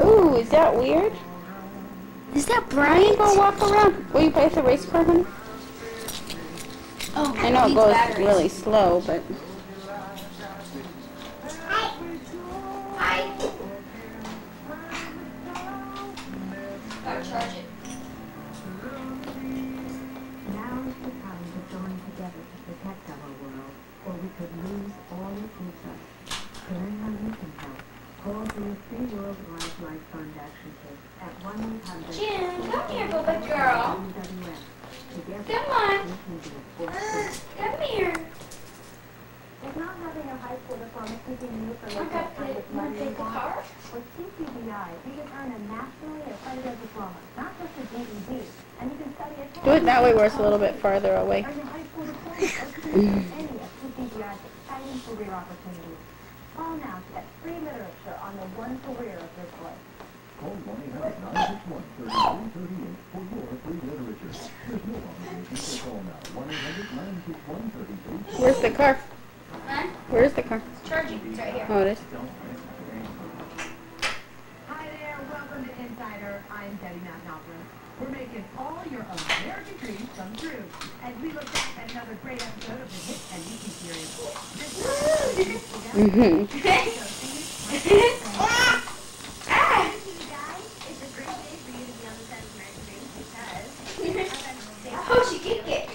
Ooh, is that weird? Is that Brian, bright? go walk around. Will you play with the race car, honey? Oh, I know it needs goes batteries. really slow, but... Hi. Hi. Gotta charge it. Now is the time to join together to protect our world, or we could lose all it gives us. To learn how you can help, call the Free World Wildlife Fund Action Kit at 1-800. Jim, come here, good girl. WWF. Together, Come on. we can be a force. Come here. Is not having a high school diploma keeping you from I got the, wanna take the car? With CCBI, you can earn a nationally accredited diploma, not just a GED, and you can study at Do it that way where it's a little bit farther away. earn a high school diploma or complete any of CCBI's exciting career opportunities. Call now to get free literature on the one career of your choice. Call 1-800-961-3338 for your free literature. There's no obligation to call now. 1-800-961-3338. Where's the car? Huh? Where's the car? It's charging. It's right here. Oh, it is? Hi there, welcome to Insider. I'm Debbie McNaughton. We're making all your American dreams come true as we look back at another great episode of the hit NBC series. Oh, she kicked it.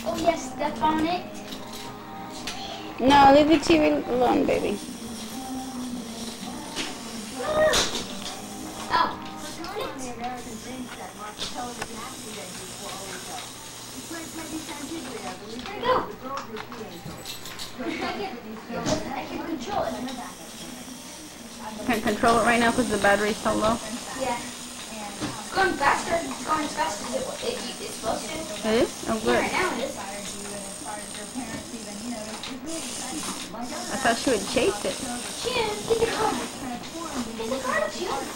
Oh yes, step on it. No, leave the TV alone, baby. Oh. The American dream set marked the television action debut for Oreo. He played Peggy Santiglia, the lead There you singer go. of the girl group The Angels. I can control it. Can't control it right now because the battery's so low. Yeah. It's going faster. It's going as fast as it's supposed to. It is? Oh, Yeah, good. right now it is. I thought she would chase it. Jim, get the car. Get the car, Jim.